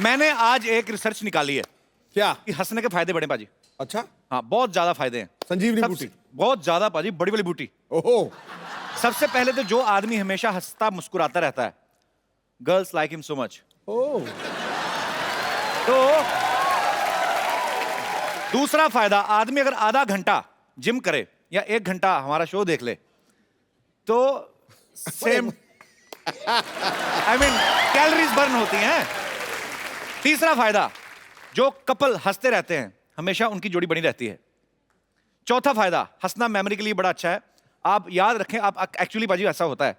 मैंने आज एक रिसर्च निकाली है क्या? कि हंसने के फायदे बड़े पाजी। अच्छा, हाँ, बहुत ज्यादा फायदे हैं। संजीवनी बूटी। बहुत ज्यादा पाजी, बड़ी बड़ी बूटी। ओहो। सबसे पहले तो जो आदमी हमेशा हंसता मुस्कुराता रहता है, girls like him so much. Oh. तो दूसरा फायदा, आदमी अगर आधा घंटा जिम करे या 1 घंटा हमारा शो देख ले तो same I mean calories burn होती हैं। तीसरा फायदा, जो कपल हंसते रहते हैं हमेशा उनकी जोड़ी बनी रहती है। चौथा फायदा, हंसना मेमोरी के लिए बड़ा अच्छा है। आप याद रखें, आप एक्चुअली बाजी ऐसा होता है,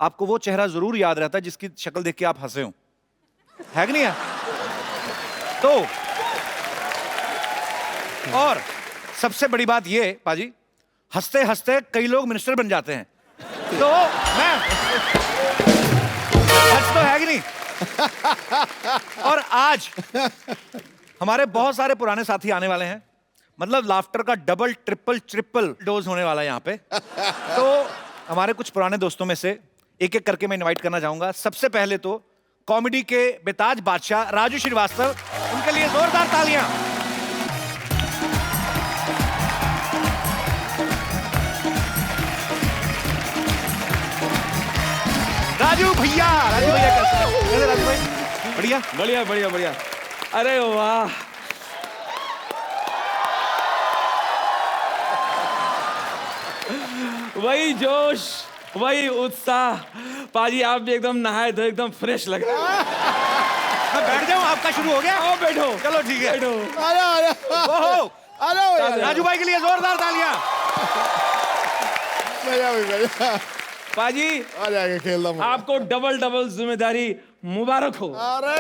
आपको वो चेहरा जरूर याद रहता है जिसकी शक्ल देख के आप हंसे हो, है कि नहीं है? तो और सबसे बड़ी बात ये पाजी, हंसते हंसते कई लोग मिनिस्टर बन जाते हैं। तो मैं सच तो है कि नहीं? और आज हमारे बहुत सारे पुराने साथी आने वाले हैं, मतलब लाफ्टर का डबल ट्रिपल ट्रिपल डोज होने वाला है यहाँ पे। तो हमारे कुछ पुराने दोस्तों में से एक एक करके मैं इनवाइट करना चाहूंगा। सबसे पहले तो कॉमेडी के बेताज बादशाह राजू श्रीवास्तव, उनके लिए जोरदार तालियां। राजू भैया कैसे राजू भाई? बढ़िया बढ़िया बढ़िया बढ़िया। अरे वाह, वही जोश, वही उत्साह। पाजी आप भी एकदम नहाए धोए एकदम फ्रेश लग रहे हैं। मैं बैठ जाऊं, आपका शुरू हो गया? आओ बैठो। चलो ठीक है, बैठो। ओहो, अरे राजू भाई के लिए जोरदार तालियां। पाजी आ जाएगा खेल रहा हूं। आपको डबल डबल जिम्मेदारी मुबारक हो। अरे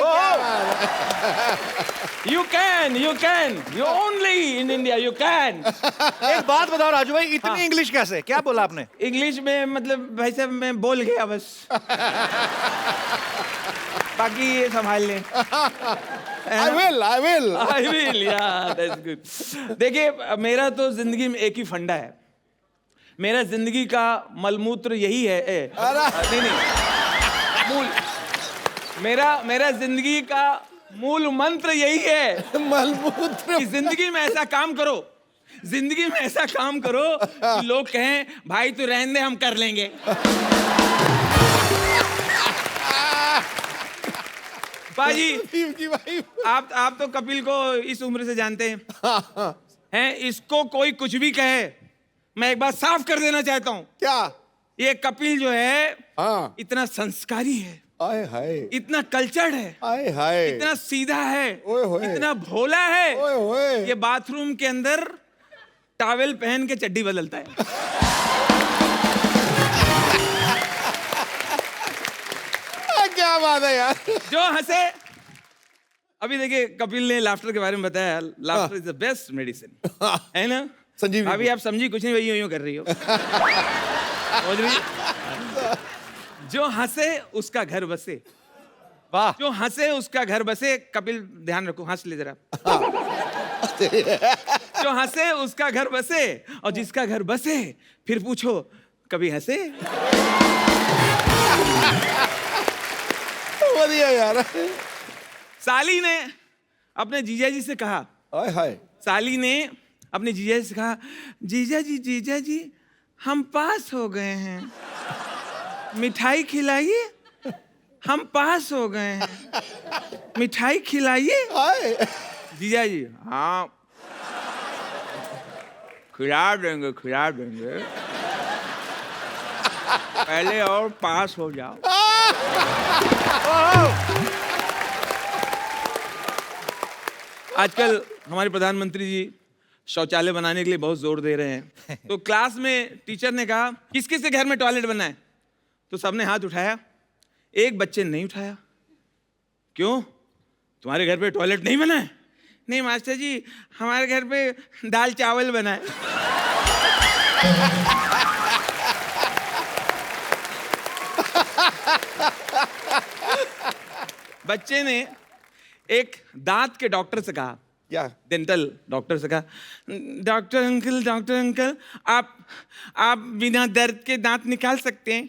you can you only in India you can. एक बात बताओ राजू भाई, इतनी इंग्लिश कैसे? क्या बोला आपने? इंग्लिश में मतलब भाई साहब मैं बोल गया बस। बाकी ये संभाल लें। I will यार, that's good। देखिए, मेरा तो जिंदगी में एक ही फंडा है। मेरा जिंदगी का मलमूत्र यही है। नहीं मूल, मेरा जिंदगी का मूल मंत्र यही है मलमूत्र कि जिंदगी में ऐसा काम करो, जिंदगी में ऐसा काम करो कि लोग कहें भाई तू रहने दे, हम कर लेंगे। बाजी आप तो कपिल को इस उम्र से जानते हैं। इसको कोई कुछ भी कहे, मैं एक बात साफ कर देना चाहता हूँ। क्या? ये कपिल जो है हाँ। इतना संस्कारी है, आए हाय, इतना कल्चर्ड है, आए हाय, इतना सीधा है, ओए होए, इतना भोला है, ओए होए। ये बाथरूम के अंदर टॉवेल पहन के चड्डी बदलता है। क्या बात है यार। जो हंसे, अभी देखिए कपिल ने लाफ्टर के बारे में बताया, laughter is the best medicine, है ना? संजीव अभी आप समझी कुछ नहीं, वही यूं कर रही हो। समझ रही? जो हंसे उसका घर बसे। वाह। जो हंसे उसका घर बसे। कपिल ध्यान रखो, हंस ले जरा। जो हंसे उसका घर बसे, और जिसका घर बसे फिर पूछो कभी हंसे? बढ़िया यार। साली ने अपने जीजा जी से कहा, आए हाय, साली ने अपने जीजा जी से कहा, जीजा जी हम पास हो गए हैं, मिठाई खिलाइए। हम पास हो गए हैं, मिठाई खिलाइए। जीजा जी, हाँ खिला देंगे खिला देंगे, पहले और पास हो जाओ। आजकल हमारे प्रधानमंत्री जी शौचालय बनाने के लिए बहुत जोर दे रहे हैं। तो क्लास में टीचर ने कहा किस किस के घर में टॉयलेट बना है? तो सबने हाथ उठाया, एक बच्चे ने नहीं उठाया। क्यों, तुम्हारे घर पे टॉयलेट नहीं बना है? नहीं मास्टर जी, हमारे घर पे दाल चावल बना है। बच्चे ने एक दांत के डॉक्टर से कहा, क्या? डेंटल डॉक्टर से कहा, डॉक्टर अंकल आप बिना दर्द के दांत निकाल सकते हैं?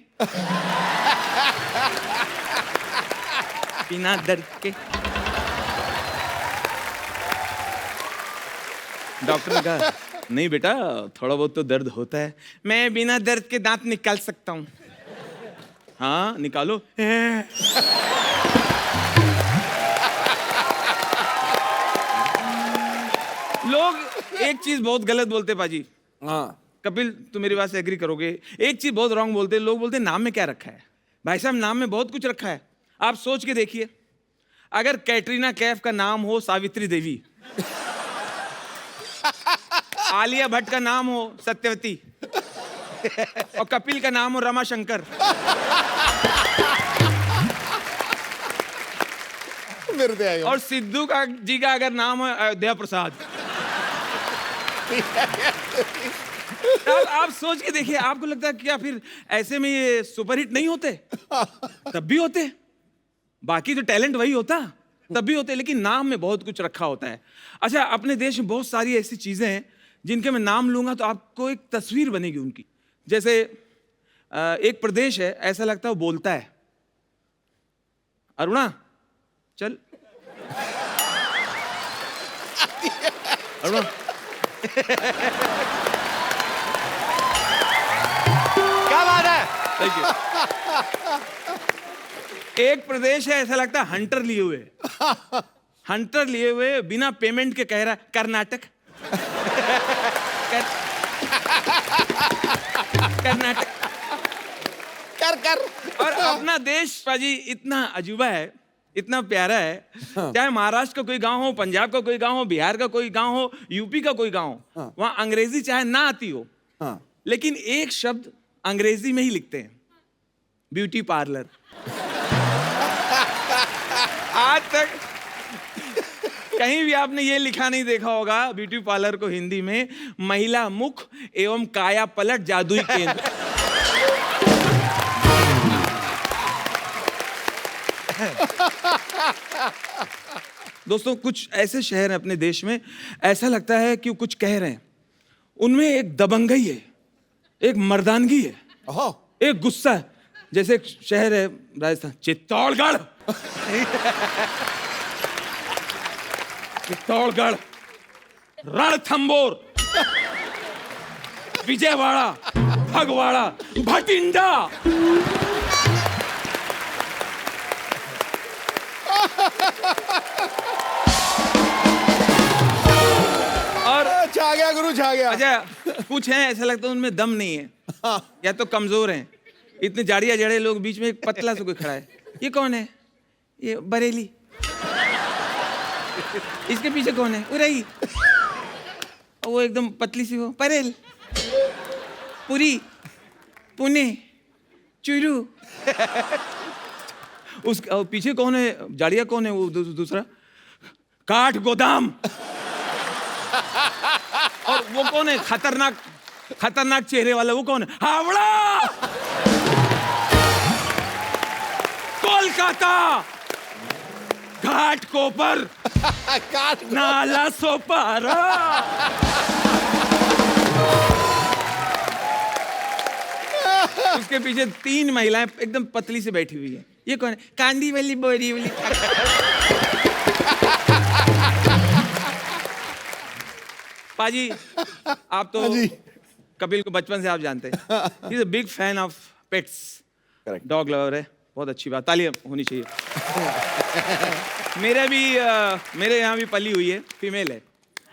बिना दर्द के। डॉक्टर ने कहा नहीं बेटा, थोड़ा बहुत तो दर्द होता है। मैं बिना दर्द के दांत निकाल सकता हूँ। हाँ निकालो। लोग एक चीज बहुत गलत बोलते पाजी। हाँ कपिल तुम मेरी बात से एग्री करोगे, एक चीज बहुत रॉन्ग बोलते हैं। लोग बोलते हैं नाम में क्या रखा है। भाई साहब नाम में बहुत कुछ रखा है। आप सोच के देखिए, अगर कैटरीना कैफ का नाम हो सावित्री देवी, आलिया भट्ट का नाम हो सत्यवती, और कपिल का नाम हो रमाशंकर, मेरे से आएगा। और सिद्धू का जी का अगर नाम हो अयोध्या प्रसाद, आप सोच के देखिए, आपको लगता है क्या फिर ऐसे में ये सुपरहिट नहीं होते? तब भी होते। बाकी तो टैलेंट वही होता, तब भी होते, लेकिन नाम में बहुत कुछ रखा होता है। अच्छा, अपने देश में बहुत सारी ऐसी चीजें हैं जिनके मैं नाम लूंगा तो आपको एक तस्वीर बनेगी उनकी। जैसे एक प्रदेश है, ऐसा लगता है वो बोलता है। अरुणा चल, अरुणा क्या बात है। Thank you. एक प्रदेश है, ऐसा लगता है हंटर लिए हुए, हंटर लिए हुए बिना पेमेंट के कह रहा है कर्नाटक। कर्नाटक कर और अपना देश पाजी इतना अजूबा है, इतना प्यारा है। चाहे महाराष्ट्र का कोई गांव हो, पंजाब का कोई गांव हो, बिहार का कोई गांव हो, यूपी का कोई गांव हो, वहां अंग्रेजी चाहे ना आती हो, लेकिन एक शब्द अंग्रेजी में ही लिखते हैं, ब्यूटी पार्लर। आज तक कहीं भी आपने ये लिखा नहीं देखा होगा ब्यूटी पार्लर को हिंदी में महिला मुख एवं काया पलट जादुई केंद्र। दोस्तों, कुछ ऐसे शहर हैं अपने देश में, ऐसा लगता है कि वो कुछ कह रहे हैं, उनमें एक दबंगई है, एक मर्दानगी है, एक गुस्सा है। जैसे एक शहर है राजस्थान, चित्तौड़गढ़। चित्तौड़गढ़, रणथंबोर, विजयवाड़ा, फगवाड़ा, भटिंडा। और छा गया गुरु, छा गया। अच्छा, कुछ हैं ऐसा लगता है उनमें दम नहीं है, या तो कमजोर हैं। इतने जाड़िया जड़े लोग, बीच में एक पतला सा कोई खड़ा है। ये कौन है? ये बरेली। इसके पीछे कौन है? उरई। वो एकदम पतली सी, वो परेल, पुरी, पुणे, चुरू। उसके पीछे कौन है? जाड़िया कौन है? वो दूसरा काठ गोदाम। और वो कौन है? खतरनाक खतरनाक चेहरे वाला, वो कौन है? हावड़ा, कोलकाता, घाट कोपर, नाला सोपारा। उसके पीछे 3 महिलाएं एकदम पतली से बैठी हुई है। ये कौन है? कांदी वाली, बोरी वाली। पाजी, आप तो कपिल को बचपन से आप जानते हैं। He is a big fan of pets, dog lover है। बहुत अच्छी बात, तालियां होनी चाहिए। मेरे यहाँ भी पली हुई है, फीमेल है।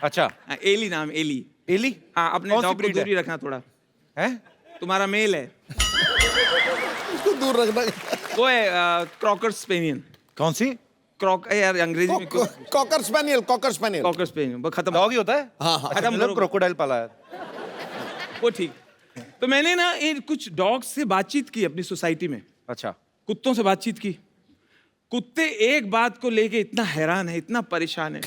अच्छा, एली नाम, एली। एली? हाँ, अपने कौन सी डॉग को breed है? दूर ही रखना थोड़ा। हैं? तुम्हारा मेल है, उसको दूर रखना। वो है क्रॉकर स्पेनियन। कौन सी? क्रॉक यार अंग्रेजी में cocker spaniel, cocker spaniel. Cocker spaniel, वो खत्म। डॉग ही होता है? हाँ, हाँ। अच्छा, मतलब क्रोकोडाइल पाला है। वो ठीक। तो मैंने ना ये कुछ डॉग से बातचीत की अपनी सोसाइटी में, अच्छा, कुत्तों से बातचीत की। कुत्ते एक बात को लेके इतना हैरान है, इतना परेशान है।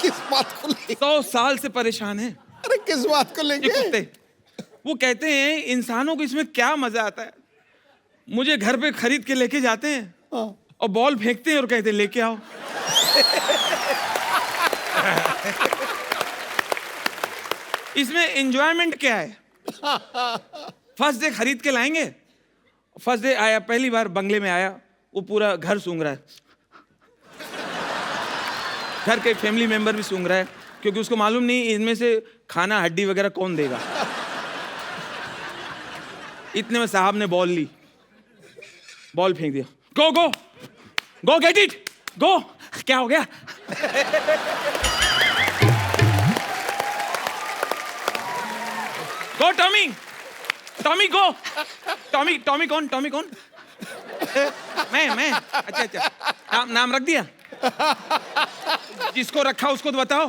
किस बात को लेके? 100 साल से परेशान है अरे किस बात को ये लेके? कुत्ते। वो कहते हैं इंसानों को इसमें क्या मजा आता है। मुझे घर पे खरीद के लेके जाते हैं और बॉल फेंकते हैं और कहते हैं लेके आओ। इसमें एंजॉयमेंट क्या है? फर्स्ट डे खरीद के लाएंगे, फर्स्ट डे आया, पहली बार बंगले में आया, वो पूरा घर सूंघ रहा है, घर के फैमिली मेंबर भी सूंघ रहा है, क्योंकि उसको मालूम नहीं इनमें से खाना हड्डी वगैरह कौन देगा। इतने में साहब ने बॉल ली, बॉल फेंक दिया। गो go go get it go. क्या हो गया? गो टॉमी, टॉमी गो। टॉमी टॉमी कौन? टॉमी कौन? मैं अच्छा अच्छा, नाम रख दिया? जिसको रखा उसको तो बताओ।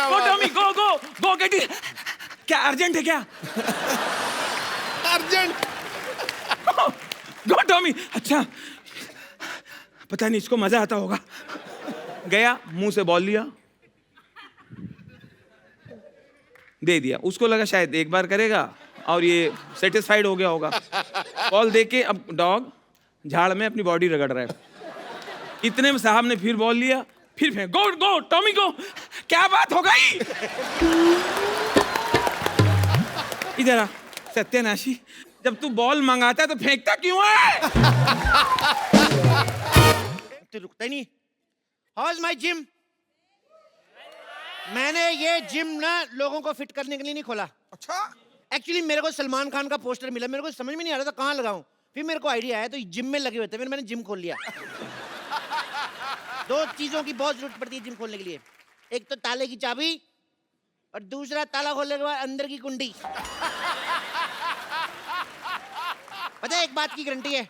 Go Tommy go go go get it. क्या अर्जेंट है क्या? अर्जेंट। Go Tommy. अच्छा, पता नहीं इसको मजा आता होगा। गया, मुंह से बॉल लिया, दे दिया। उसको लगा शायद एक बार करेगा और ये सेटिस्फाइड हो गया होगा। बॉल दे के अब डॉग झाड़ में अपनी बॉडी रगड़ रहा है। इतने में साहब ने फिर बॉल लिया, फिर फेंक। गो गो टॉमी गो। क्या बात हो गई? इधर आ सत्यानाशी, जब तू बॉल मंगाता है तो फेंकता क्यों है? तो रुकता ही नहीं। How is my gym? मैंने ये जिम ना लोगों को फिट करने के लिए नहीं खोला। अच्छा, एक्चुअली मेरे को सलमान खान का पोस्टर मिला, मेरे को समझ में नहीं आ रहा था कहाँ लगाऊं। फिर मेरे को आइडिया आया तो जिम में लगे हुए थे, फिर मैंने जिम खोल लिया। दो चीजों की बहुत जरूरत पड़ती है जिम खोलने के लिए, एक तो ताले की चाबी और दूसरा ताला खोलने के बाद अंदर की कुंडी। पता है एक बात की गारंटी है,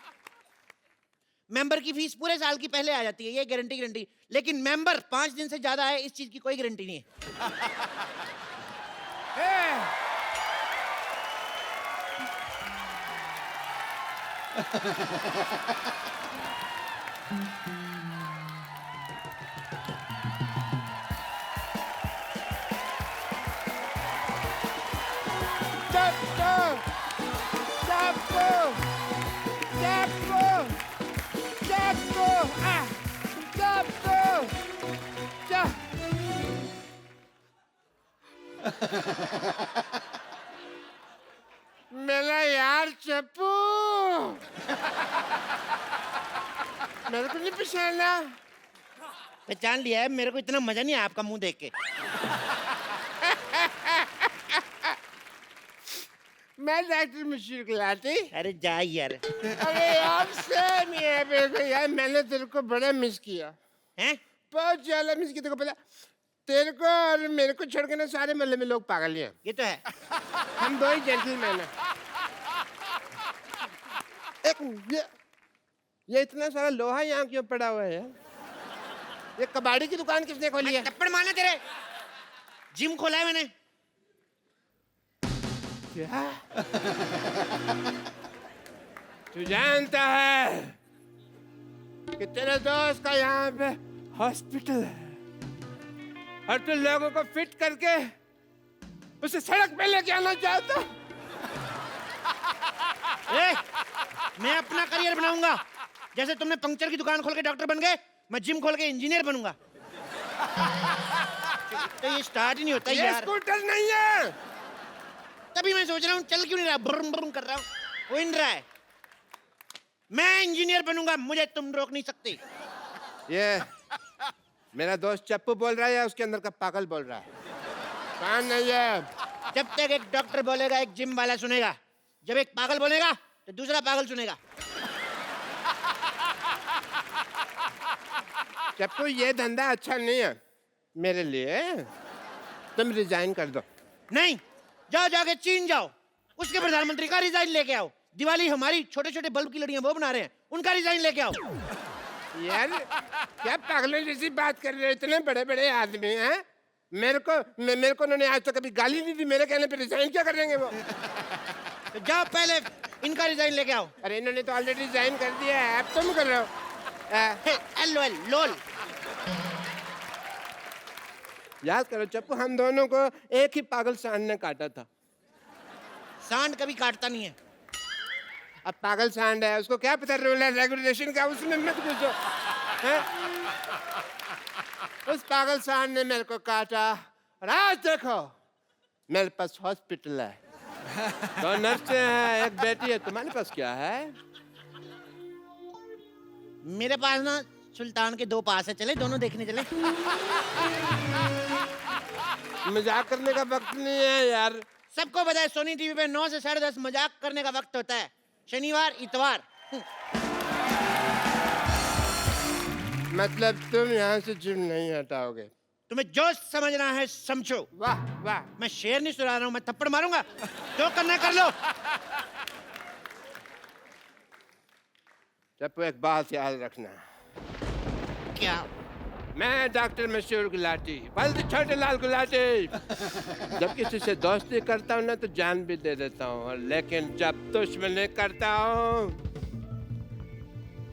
मेंबर की फीस पूरे साल की पहले आ जाती है, ये गारंटी। लेकिन मेंबर 5 दिन से ज्यादा है, इस चीज की कोई गारंटी नहीं है। मेरा यार चप्पू, मेरे को नहीं पहचाना। पहचान लिया है, मेरे को इतना मजा नहीं आया आपका मुंह देख के। मैं डॉक्टर मशीर खिलाती। अरे जा यार। अरे यार सेम ही है मेरे को यार, मैंने तेरे को बड़ा मिस किया हैं? बहुत ज्यादा मिस किया। तेरे को पता, तेरे को और मेरे को छोड़ के ना सारे मोहल्ले में लोग पागल ही हैं। ये तो है। हम दो ही जेंटलमैन हैं। एक ये इतना सारा लोहा यहाँ क्यों पड़ा हुआ है यार? ये कबाड़ी की दुकान किसने खोली है? थप्पड़ मारना तेरे। जिम खोला है मैंने। क्या? तू जानता है कि तेरे दोस्त का यहाँ पे हॉस्पिटल है और तू लोगों को फिट करके उसे सड़क पे लेके आना चाहता? ए, मैं अपना करियर बनाऊंगा। जैसे तुमने पंक्चर की दुकान खोल के डॉक्टर बन गए, मैं जिम खोल के इंजीनियर बनूंगा। तो ये स्टार्ट ही नहीं होता ये यार। स्कूटर नहीं है। तभी मैं सोच रहा हूँ चल क्यों नहीं रहा, ब्रुम ब्रुम कर रहा हूँ, हो ही नहीं रहा है। मैं इंजीनियर बनूंगा, मुझे तुम रोक नहीं सकते। ये मेरा दोस्त चप्पू बोल रहा है या उसके अंदर का पागल बोल रहा है? कौन नहीं है? जब तक एक डॉक्टर बोलेगा एक जिम वाला सुनेगा, जब एक पागल बोलेगा तो दूसरा पागल सुनेगा। चप्पू ये धंधा अच्छा नहीं है मेरे लिए, तुम रिजाइन कर दो। नहीं, जाओ जाके चीन जाओ, उसके प्रधानमंत्री का रिजाइन लेके आओ। दिवाली हमारी छोटे छोटे बल्ब की लड़ियां वो बना रहे हैं, उनका रिजाइन लेके आओ। यार क्या पागलों जैसी बात कर रहे हो? इतने बड़े बड़े आदमी हैं, मेरे को उन्होंने आज तक कभी गाली नहीं दी, मेरे कहने पे रिजाइन क्या करेंगे वो? तो जाओ पहले इनका रिजाइन लेके आओ। अरे इन्होंने तो ऑलरेडी रिजाइन कर दिया है, अब तुम कर रहे हो। LOL लोल। याद करो चप्पू, हम दोनों को एक ही पागल सांड ने काटा था। सांड कभी काटता नहीं है। अब पागल सांड है, उसको क्या पता रूल है रेगुलेशन का, उसमें मत घुसो। हैं? उस पागल सांड ने मेरे को काटा और आज देखो मेरे पास हॉस्पिटल है, 2 नर्सें हैं, एक बेटी है। तुम्हारे पास क्या है? मेरे पास ना सुल्तान के 2 पास है, चले दोनों देखने चले। मजाक करने का वक्त नहीं है यार। सबको पता है सोनी टीवी पे 9 से 10:30 मजाक करने का वक्त होता है, शनिवार इतवार। मतलब तुम यहाँ से जिम नहीं हटाओगे? तुम्हें जो समझना है समझो। वाह वाह। मैं शेर नहीं सुना रहा हूँ, मैं थप्पड़ मारूंगा, जो करना है कर लो। चप्पू एक बात याद रखना, क्या? मैं डॉक्टर मशहूर गुलाटी, बल्द छोटे लाल गुलाटी। जब किसी से दोस्ती करता हूँ ना तो जान भी दे देता हूँ, लेकिन जब दुश्मनी करता हूँ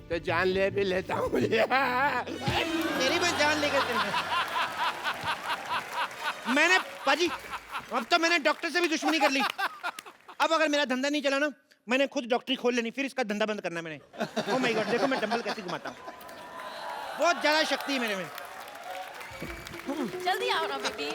तो जान ले भी लेता हूँ। तेरी मैं जान लेकर चल रहा। मैंने पाजी, अब तो मैंने डॉक्टर से भी दुश्मनी कर ली। अब अगर मेरा धंधा नहीं चला ना, मैंने खुद डॉक्टरी खोल लेनी, फिर इसका धंधा बंद करना मैंने। ओह माय गॉड, देखो मैं डंबल कैसे घुमाता हूँ, बहुत ज्यादा शक्ति है मेरे में। जल्दी आओ ना बेबी।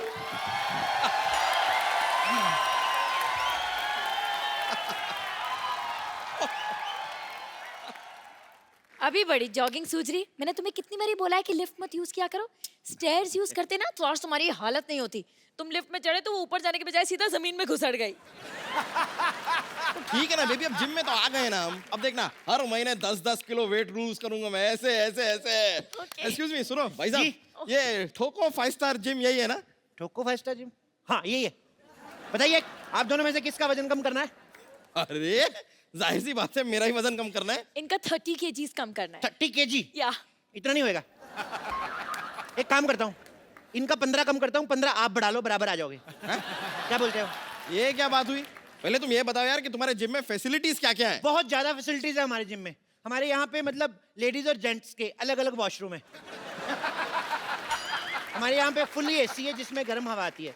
अभी बड़ी जॉगिंग सूझ रही। मैंने तुम्हें कितनी बारी बोला है कि लिफ्ट मत यूज किया करो, स्टेयर्स यूज करते ना तो आज तुम्हारी हालत नहीं होती। तुम लिफ्ट में चढ़े तो वो ऊपर जाने के बजाय सीधा जमीन में घुसड़ गई। तो ठीक है ना बेबी, अब जिम में तो आ गए ना हम। अब देखना हर महीने 10-10 किलो वेट लूज करूंगा मैं, ऐसे ऐसे ऐसे। Okay. एक्सक्यूज मी, सुनो भाई साहब, जी। ये ठोको 5 स्टार जिम यही है ना? ठोको 5 स्टार जिम, हाँ यही है। बताइए आप दोनों में से किसका वजन कम करना है? अरे जाहिर सी बात है, मेरा ही वजन कम करना है। इनका 30 kgs कम करना है। 30 kg? या इतना नहीं होएगा। एक काम करता हूँ, इनका 15 कम करता हूँ, 15 आप बढ़ा लो, बराबर आ जाओगे। क्या बोलते हो? ये क्या बात हुई? पहले तुम ये बताओ यार कि तुम्हारे जिम में फैसिलिटीज क्या क्या है? बहुत ज्यादा फैसिलिटीज है हमारे जिम में। हमारे यहाँ पे मतलब लेडीज और जेंट्स के अलग अलग वॉशरूम है। हमारे यहाँ पे फुल्ली एसी है जिसमें गर्म हवा आती है।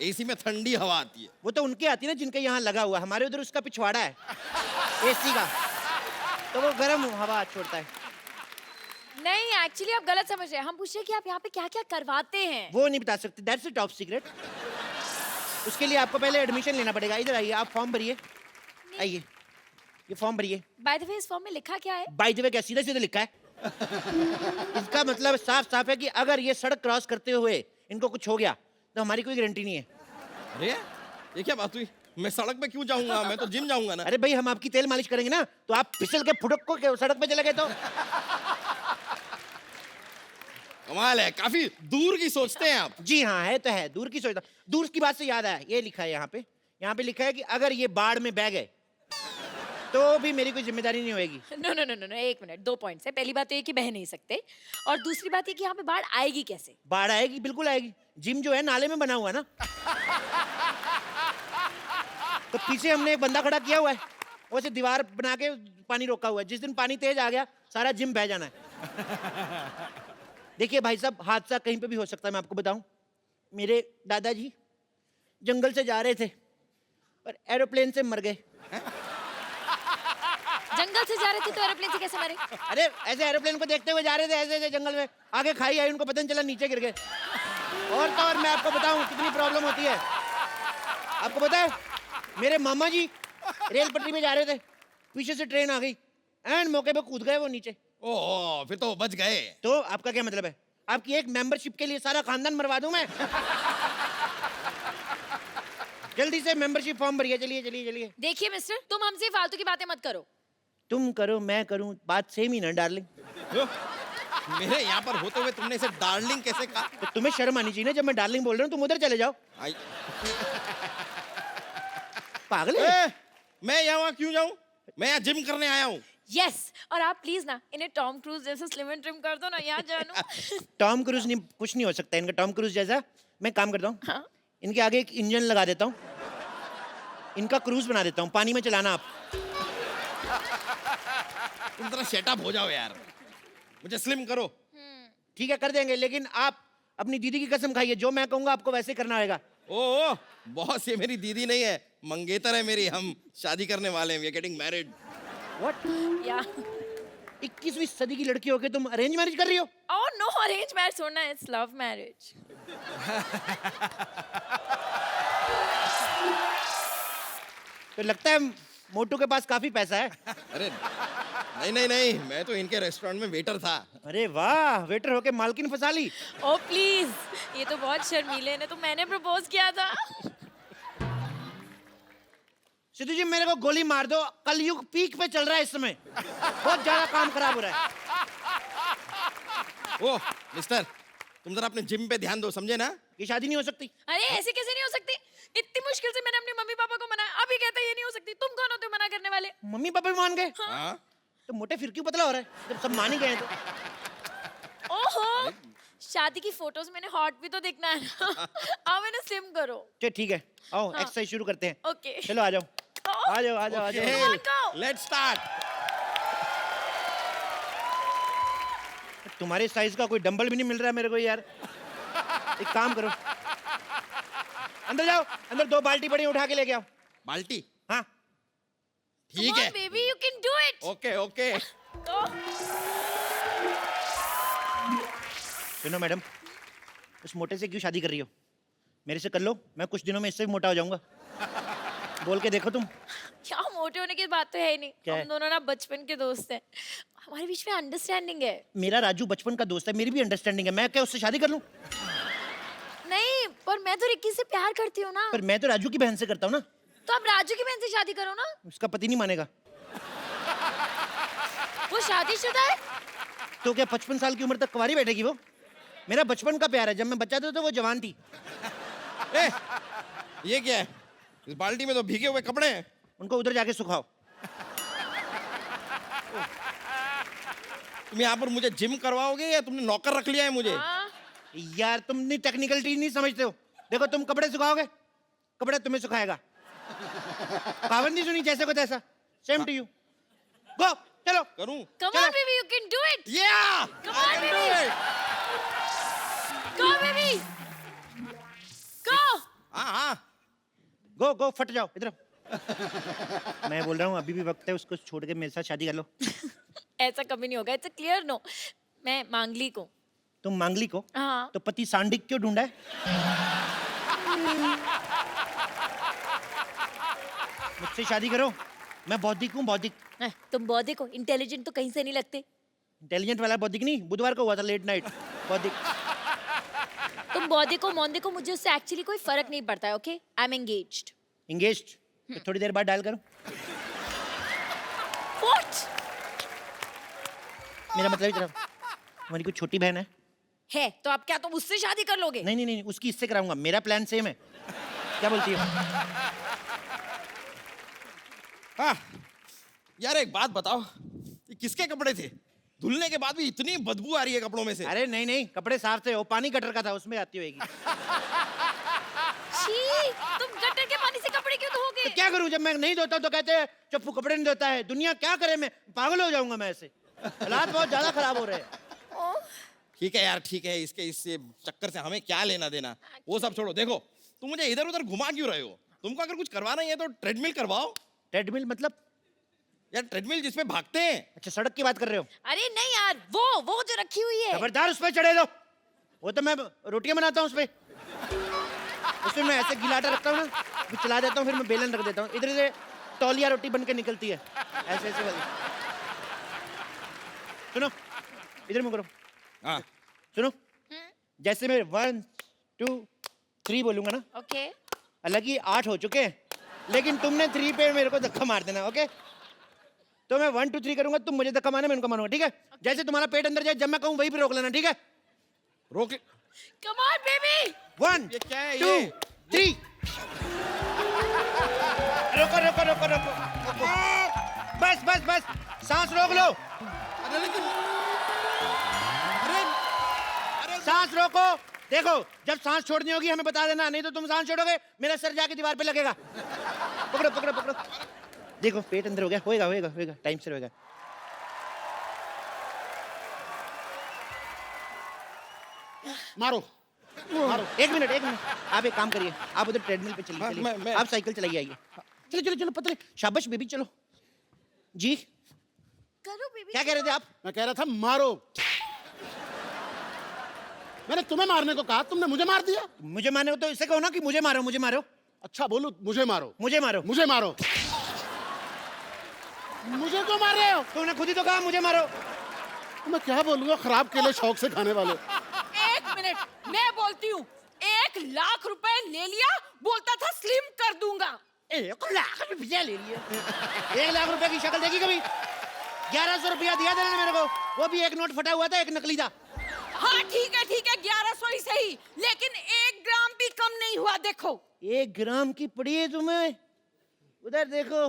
एसी में ठंडी हवा आती है। वो तो उनके आती है ना जिनके यहाँ लगा हुआ, हमारे उधर उसका पिछवाड़ा है एसी का, तो वो गर्म हवा छोड़ता है। नहीं, एक्चुअली आप गलत समझ रहे हैं। हम पूछ रहे हैं कि आप यहाँ पे क्या क्या करवाते हैं। वो नहीं बता सकते, दैट्स अ टॉप सीक्रेट। उसके लिए आपको पहले एडमिशन लेना पड़ेगा। इधर आइए, आप फॉर्म भरिए, आइए ये फॉर्म भरिए। बाय द वे इस फॉर्म में लिखा क्या है? बाय द वे क्या सीधे सीधे लिखा है? इसका मतलब साफ साफ है कि अगर ये सड़क क्रॉस करते हुए इनको कुछ हो गया तो हमारी कोई गारंटी नहीं है। अरे ये क्या बात हुई? मैं सड़क पे क्यों जाऊंगा, मैं तो जिम जाऊंगा ना। अरे भाई हम आपकी तेल मालिश करेंगे ना, तो आप फिसल के फुटक को सड़क पे चले गए तो? कमाल है, काफी दूर की सोचते हैं आप। जी हाँ, है तो है, दूर की सोचता। दूर की बात से याद आया, ये लिखा है यहाँ पे लिखा है कि अगर ये बाढ़ में बह गए तो भी मेरी कोई जिम्मेदारी नहीं होगी। No no no no no, एक मिनट, 2 पॉइंट्स है। पहली बात तो ये कि बह नहीं सकते, और दूसरी बात ये कि यहाँ पे बाढ़ आएगी कैसे? बाढ़ आएगी, बिल्कुल आएगी। जिम जो है नाले में बना हुआ है ना, तो पीछे हमने एक बंदा खड़ा किया हुआ है, वो से दीवार बना के पानी रोका हुआ है। जिस दिन पानी तेज आ गया सारा जिम बह जाना है। देखिए भाई साहब, हादसा कहीं पे भी हो सकता है। मैं आपको बताऊं, मेरे दादाजी जंगल से जा रहे थे और एरोप्लेन से मर गए। जंगल से जा रहे थे तो एरोप्लेन से कैसे मरे? अरे ऐसे एरोप्लेन को देखते हुए जा रहे थे, ऐसे ऐसे जंगल में, आगे खाई आई, उनको पता नहीं चला, नीचे गिर गए। और तो और मैं आपको बताऊं कितनी प्रॉब्लम होती है। आपको पता है, मेरे मामा जी रेल पटरी में जा रहे थे, पीछे से ट्रेन आ गई, एंड मौके पे कूद गए वो नीचे। ओह, फिर तो बच गए। तो आपका क्या मतलब है? आपकी एक मेंबरशिप के लिए सारा खानदान मरवा दूं मैं? जल्दी से मेंबरशिप फॉर्म भरिए, चलिए चलिए चलिए। देखिए मिस्टर, तुम हमसे फालतू की बातें मत करो। तुम करो मैं करूं, बात सेम ही ना डार्लिंग। मेरे यहाँ पर होते हुए तुमने इसे डार्लिंग कैसे कहा? तो तुम्हें शर्म आनी चाहिए ना, जब मैं डार्लिंग बोल रहा हूँ तुम उधर चले जाओ। पागल है? मैं यहाँ क्यों जाऊँ? मैं यहाँ जिम करने आया हूँ। यस, और आप प्लीज ना इन्हें टॉम क्रूज जैसे स्लिम एंड ट्रिम कर दो ना, यहाँ जानू। टॉम क्रूज नहीं, कुछ नहीं हो सकता इनका टॉम क्रूज जैसा। मैं काम करता हूँ, हाँ? इनके आगे एक इंजन लगा देता हूँ, इनका क्रूज बना देता हूँ, पानी में चलाना आप। तुम जरा सेटअप हो जाओ यार, मुझे स्लिम करो। ठीक है कर देंगे, लेकिन आप अपनी दीदी की कसम खाइए, जो मैं कहूँगा आपको वैसे करना होगा। ओह बॉस, ये मेरी दीदी नहीं है, मंगेतर है मेरी। हम शादी करने वाले हैं, we are getting married. What? या 21वीं सदी की लड़की होके तुम अरेंज मैरिज कर रही हो? ओह नो, अरेंज मैरिज होना, इट्स लव मैरिज। तो लगता है मोटू के पास काफी पैसा है। अरे नहीं नहीं नहीं, मैं तो इनके रेस्टोरेंट में वेटर था। अरे वाह, वेटर होके मालकिन फंसा ली। ओ प्लीज, ये तो बहुत शर्मीले हैं, तो मैंने प्रपोज किया था। सिद्धू जी मेरे को गोली मार दो, कलयुग पीक पे चल रहा है इस समय, बहुत ज्यादा काम खराब हो रहा है। ओ मिस्टर, तुम जरा अपने जिम पे ध्यान दो, समझे ना? ये शादी नहीं हो सकती। अरे ऐसे कैसे नहीं हो सकती? इतनी मुश्किल से मैंने अपने मम्मी पापा को मनाया, अभी कहते हैं ये नहीं हो सकती। तुम कौन होते हो मना करने वाले? मम्मी पापा भी मान गए? हाँ। तो मोटे फिर क्यों पतला हो रहा है जब सब मान ही गए हैं तो? ओहो, शादी की फोटोज मैंने हॉट भी तो देखना है ना। अब मैंने स्लिम करो। चलो ठीक है, आओ हाँ। एक्सरसाइज शुरू करते हैं। ओके। चलो आ जाओ, आ जाओ आ जाओ आ जाओ। Come on, go. Let's start. तुम्हारे साइज का कोई डंबल भी नहीं मिल रहा है मेरे को यार। एक काम करो, अंदर जाओ, अंदर 2 बाल्टी पड़ी उठा के लेके आओ। बाल्टी? हाँ ठीक Come है। on, baby, you can do it. Okay okay. Go. सुनो मैडम, उस मोटे से क्यों शादी कर रही हो? मेरे से कर लो, मैं कुछ दिनों में इससे भी मोटा हो जाऊंगा। बोल के देखो तुम। क्या मोटे होने की बात तो है ही नहीं। क्या है? हम दोनों ना बचपन के दोस्त हैं, हमारे बीच में अंडरस्टैंडिंग है। मेरा राजू बचपन का दोस्त है, मेरी भी अंडरस्टैंडिंग है, मैं क्या उससे शादी कर लूं? नहीं, पर मैं तो रिक्की से प्यार करती हूँ ना। पर मैं तो राजू की बहन से करता हूँ ना। तो आप राजू की बहन से शादी करो ना। उसका पति नहीं मानेगा। वो शादीशुदा है। तो क्या 55 साल की उम्र तक कुंवारी बैठेगी वो? मेरा बचपन का प्यार है, जब मैं बच्चा था तो वो जवान थी। ए, ये क्या है? इस बाल्टी में तो भीगे हुए कपड़े हैं। उनको उधर जाके सुखाओ। तुम यहाँ पर मुझे जिम करवाओगे या तुमने नौकर रख लिया है मुझे? हाँ। यार तुम नहीं टेक्निकलिटी नहीं समझते हो। देखो तुम कपड़े सुखाओगे, कपड़े तुम्हें सुखाएगा। कहावत नहीं सुनी, जैसे को तैसा। Same to you. गो, चलो। करूं? Come on, baby, you can do it. Yeah! Come on, baby. Go, baby. Go. हाँ हाँ। गो गो, फट जाओ, इधर आओ। मैं बोल रहा हूँ अभी भी वक्त है, उसको छोड़ के मेरे साथ शादी कर लो। ऐसा कभी नहीं होगा। It's a clear no. मैं मांगली को। तुम मांगली को? हाँ। तो पति सांडिक क्यों ढूंढा है? मुझसे शादी करो, मैं बौद्धिक हूँ, बौद्धिक। तुम बौद्धिक हो, इंटेलिजेंट तो कहीं से नहीं लगते। इंटेलिजेंट वाला बौद्धिक नहीं, बुधवार को हुआ था लेट नाइट बौद्धिक। तुम बौद्धिक हो, मौद्धिक हो, मुझे उससे एक्चुअली कोई फर्क नहीं पड़ता है। Okay, I am engaged. Engaged? तो थोड़ी देर बाद डायल करो। व्हाट? मेरा मतलब इधर आओ। तुम्हारी कोई छोटी बहन है? तो आप क्या तुम उससे शादी कर लोगे? नहीं नहीं नहीं, उसकी इससे कराऊंगा, मेरा प्लान सेम है। क्या बोलती हो? हाँ यार, एक बात बताओ, ये किसके कपड़े थे? धुलने के बाद भी इतनी बदबू आ रही है कपड़ों में से। अरे नहीं नहीं, कपड़े साफ थे, वो पानी गटर का था, उसमें आती होगी। छी, तुम गटर के पानी से कपड़े क्यों धोगे? तो क्या करूं, जब मैं नहीं धोता तो कहते हैं चप्पू कपड़े नहीं धोता है। दुनिया क्या करे, मैं पागल हो जाऊंगा मैं ऐसे। हालात बहुत ज्यादा खराब हो रहे हैं। ओह, ठीक है यार, ठीक है, इसके इससे चक्कर से हमें क्या लेना देना, वो सब छोड़ो। देखो, तुम मुझे इधर उधर घुमा क्यों रहे हो? तुमको अगर कुछ करवाना ही है तो ट्रेडमिल करवाओ। ट्रेडमिल मतलब? यार ट्रेडमिल जिसपे भागते हैं। अच्छा, सड़क की बात कर रहे हो? अरे नहीं यार, वो जो रखी हुई है। खबरदार उस पर चढ़े दो। वो तो मैं रोटियां बनाता हूँ उस पे। उसमें मैं ऐसे गिलाटा रखता हूँ ना, फिर चला देता हूँ, फिर मैं बेलन रख देता हूँ, इधर से तौलिया रोटी बन के निकलती है, ऐसे ऐसे वाली। सुनो, इधर मुंह करो। हाँ सुनो, जैसे मैं 1 2 3 बोलूंगा ना, ओके। अलग ही 8 हो चुके हैं, लेकिन तुमने 3 पे मेरे को धक्का मार देना। ओके, तो मैं 1 2 3 करूंगा, तुम मुझे धक्का मारना, मैं उनको मारूंगा, ठीक है? जैसे तुम्हारा पेट अंदर जाए, जब मैं कहूँ वहीं पे रोक लेना, ठीक है? रोक। Come on baby. 1 ये क्या है 2 ये? 3। रोको रोको रोको रोको रोको। बस बस बस, सांस रोक लो, अरे लेकिन, अरे अरे सांस रोको। देखो, जब सांस छोड़नी होगी हमें बता देना, नहीं तो तुम सांस छोड़ोगे मेरा सर जाके दीवार पे लगेगा। पकड़ो पकड़ो पकड़ो। देखो पेट अंदर हो गया, होएगा होएगा होएगा, टाइम से होएगा। मारो। मारो। एक मिनट एक मिनट, आप एक काम करिए, आप उधर ट्रेडमिल पे चलिए, हाँ, चलिए। मैं- आप साइकिल चलाइए, आइए। चलो चलो चलो पतले, शाबाश बेबी, चलो जी। करो बेबी। क्या कह रहे थे आप? मैं कह रहा था मारो। मैंने तुम्हें मारने को कहा, तुमने मुझे मार दिया। मुझे मारो तो इससे कहो ना कि मुझे मारो, मुझे मारो। अच्छा बोलू, मुझे मारो, मुझे मारो। मुझे मारो। मुझे क्यों मार रहे हो? तूने खुद ही तो कहा मुझे मारो। मैं क्या बोलूंगा, खराब केले शौक से खाने वाले। एक मिनट, मैं बोलती हूँ। 1 लाख रुपए ले लिया, बोलता था स्लिम कर दूंगा। 1 लाख रुपया ले लिया। 1 लाख रुपए की शक्ल देखी कभी? 1100 रुपया दिया था ना मेरे को, वो भी एक नोट फटा हुआ था, एक नकली था। हाँ ठीक है 1100 ही सही, लेकिन 1 ग्राम भी कम नहीं हुआ। देखो 1 ग्राम की पड़ी है तुम्हें? उधर देखो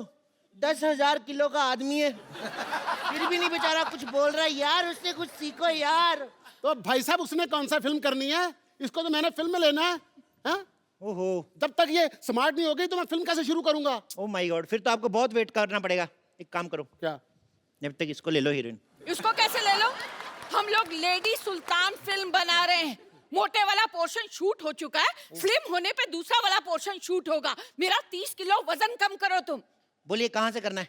10,000 किलो का आदमी है, फिर भी नहीं बेचारा कुछ बोल रहा है। यार उससे कुछ सीखो यार। तो भाई साहब उसने कौन सा फिल्म करनी है? इसको तो मैंने फिल्म में लेना है, हाँ? ओहो, जब तक ये स्मार्ट नहीं हो गई तो मैं फिल्म कैसे शुरू करूंगा? ओ माय गॉड, फिर तो आपको बहुत वेट करना पड़ेगा। एक काम करो, क्या? जब तक इसको ले लो हीरोइन। इसको कैसे ले लो? हम लोग लेडी सुल्तान फिल्म बना रहे हैं। मोटे वाला पोर्शन शूट हो चुका है, स्लिम होने पे दूसरा वाला पोर्शन शूट होगा। मेरा 30 किलो वजन कम करो तुम। बोलिए कहाँ से करना है?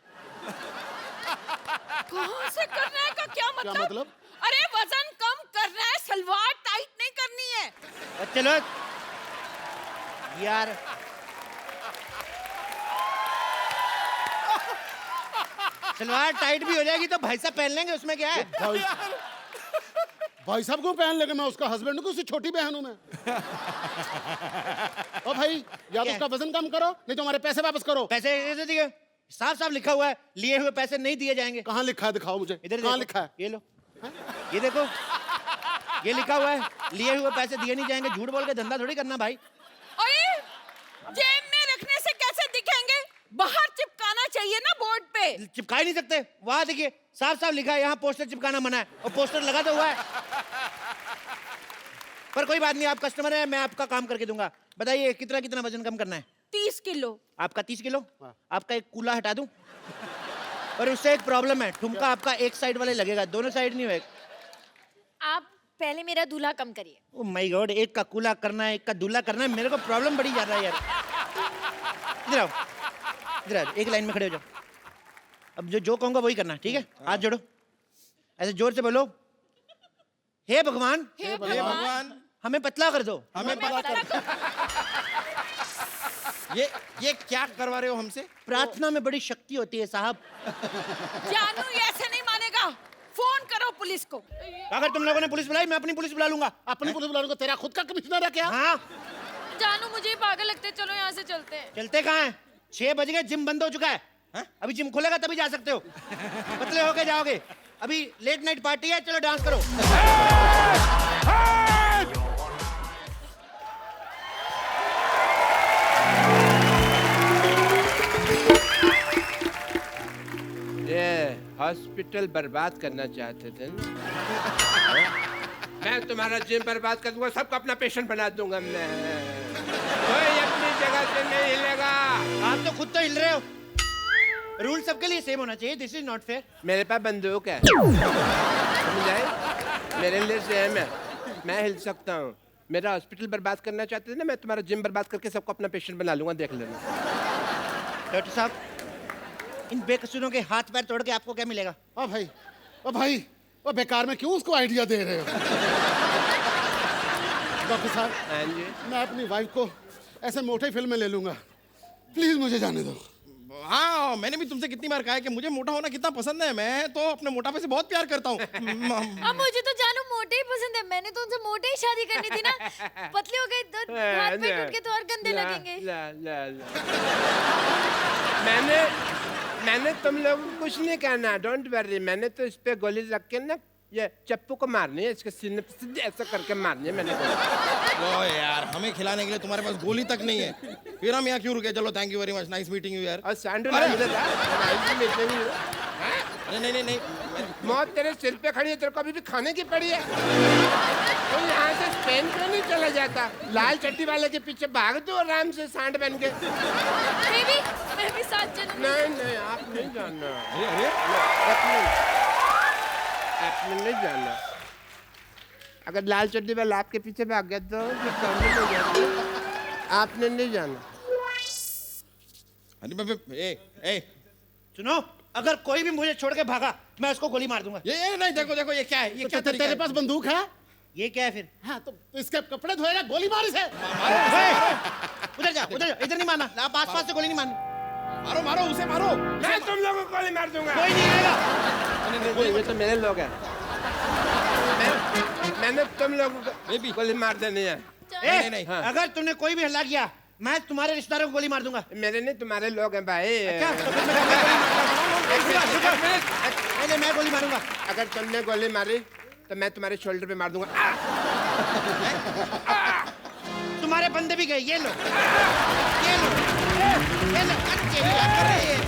कहाँ से करना है का क्या मतलब? मतलब? अरे वजन कम करना है, सलवार टाइट नहीं करनी है। और चलो यार, सलवार टाइट भी हो जाएगी तो भाई साहब पहन लेंगे, उसमें क्या है? भाई साहब को पहन लेगा, मैं उसका हस्बैंड हूँ, उसकी छोटी बहन हूँ मैं। ओ भाई, या तो उसका वजन कम करो, नहीं तो हमारे पैसे वापस करो। पैसे ऐसे दिए, साफ साफ लिखा हुआ है, लिए हुए पैसे नहीं दिए जाएंगे। कहाँ लिखा है? दिखाओ मुझे। इधर कहाँ देखो, लिखा है? ये लो, ये देखो, ये लिखा हुआ है, लिए हुए पैसे दिए नहीं जाएंगे। झूठ बोल के धंधा थोड़ी करना भाई। अरे जेब में रखने से कैसे दिखेंगे? बाहर चिपकाना चाहिए ना बोर्ड पे। चिपका ही नहीं सकते, वहां देखिए साफ साफ लिखा है, यहाँ पोस्टर चिपकाना मना है, और पोस्टर लगा तो हुआ है। पर कोई बात नहीं, आप कस्टमर है, मैं आपका काम करके दूंगा। बताइए कितना कितना वजन कम करना है? 30 किलो। आपका 30 किलो? आपका एक कूला हटा दूं? पर उससे एक प्रॉब्लम है, ठुमका आपका एक साइड वाले लगेगा, दोनों साइड नहीं होगा। आप पहले मेरा दूल्हा कम करिए। ओ माय गॉड, एक का कूला करना है, एक का दूल्हा करना है, मेरे को प्रॉब्लम बड़ी जा रहा है यार। इधर आओ, इधर आओ, एक लाइन में खड़े हो जाओ। अब जो कहूंगा वही करना, ठीक है? हाथ जोड़ो, ऐसे जोर से बोलो, हे भगवान, हे भगवान हमें पतला कर दो। हमें पता कर। ये क्या करवा रहे हो हमसे? प्रार्थना में बड़ी शक्ति होती है साहब। जानू ये ऐसे नहीं मानेगा, फोन करो पुलिस को। अगर तुम लोगों ने पुलिस बुलाई, मैं अपनी पुलिस बुला लूंगा। अपनी पुलिस बुलाने को तेरा खुद का कमिश्नर है क्या? हाँ, जानू मुझे पागल लगते, चलो यहाँ से चलते हैं। चलते कहाँ हैं? 6 बज गए, जिम बंद हो चुका है। अभी जिम खुलेगा तभी जा सकते हो, पतले होके जाओगे। अभी लेट नाइट पार्टी है, चलो डांस करो। ये हॉस्पिटल बर्बाद करना चाहते थे ना? मैं तुम्हारा जिम बर्बाद कर दूंगा, सबको अपना पेशेंट बना दूंगा मैं। कोई अपनी जगह से नहीं हिलेगा। आप तो खुद तो हिल रहे हो। रूल सबके लिए सेम होना चाहिए, दिस इज नॉट फेयर। मेरे पास बंदूक है, समझाए? मेरे लिए सेम है, मैं हिल सकता हूँ। मेरा हॉस्पिटल बर्बाद करना चाहते थे ना, मैं तुम्हारा जिम बर्बाद करके सबको अपना पेशेंट बना लूंगा, देख लेना। डॉक्टर साहब, इन बेकसूरों के हाथ पैर तोड़ के आपको क्या मिलेगा? ओ भाई, ओ भाई, ओ बेकार में क्यों उसको आइडिया दे रहे हो? डॉक्टर साहब, हाँ जी। मैं अपनी वाइफ को ऐसे मोटे फिल्म में ले लूंगा, प्लीज मुझे जाने दो। हाँ, मैंने भी तुमसे कितनी बार कहा है कि मुझे मोटा होना कितना पसंद है। मैं तो अपने मोटापे से बहुत प्यार करता हूँ। अब मुझे तो जानू मोटे ही पसंद है, मैंने तो उनसे मोटे ही शादी करनी थी ना। पतले हो गए तो हाथ पैर टूट के तो और गंदे लगेंगे। मैंने तुम लोगों को कुछ नहीं कहना, डोंट वरी। मैंने तो इस पे गोली रख के ना, ये चप्पू को मारनी है, इसके सीने पे सीधे ऐसा करके मारनी है मैंने। ओ यार, हमें खिलाने के लिए तुम्हारे पास गोली तक नहीं है, फिर हम यहाँ क्यों रुके? चलो, thank you very much, nice meeting you यार। और सैंडल अरे! मुझे था, अरे नहीं, मौत तेरे सिर पे खड़ी है, तेरे को अभी भी खाने की पड़ी है। तो यहाँ से स्पेन क्यों नहीं चला जाता? लाल चट्टी वाले के पीछे भाग दो आराम से, सांड बन के। मैं भी साथ चलूंगी। नहीं, आप नहीं जाना। आपने नहीं जाना। अगर लाल चड्डी वाला आपके पीछे भाग गया तो प्रॉब्लम हो जाएगी। आपने नहीं जाना। अरे ए, सुनो, अगर कोई भी मुझे छोड़ के भागा, मैं उसको गोली मार दूंगा। ये नहीं, देखो ये क्या है? ये क्या तरीका तेरे है? पास बंदूक है? ये क्या है फिर? हाँ, तो इसके कपड़े धोएगा, गोली मार इसे। उधर जा, इधर नहीं मारना, आप आसपास से गोली नहीं मारनी। मारो मारो उसे मारो। मैं तुम लोगों को गोली मार दूंगा। कोई नहीं आएगा। नहीं, ये तो मेरे लोग हैं। मैंने तुम लोगों को गोली मार देनी है। ए, नहीं, हाँ। अगर तुमने कोई भी हल्ला किया मैं तुम्हारे रिश्तेदारों को गोली मार दूंगा। मेरे नहीं तुम्हारे लोग हैं भाई। क्या? तो फिर मैं गोली मारता हूँ। नहीं, मैं गोली मारूंगा। अगर तुमने गोली मारी तो मैं तुम्हारे शोल्डर पे मार दूंगा। तुम्हारे बंदे भी गए, ये लो, ये लो, ये लो। अच्छे भी बात कर रहे हैं।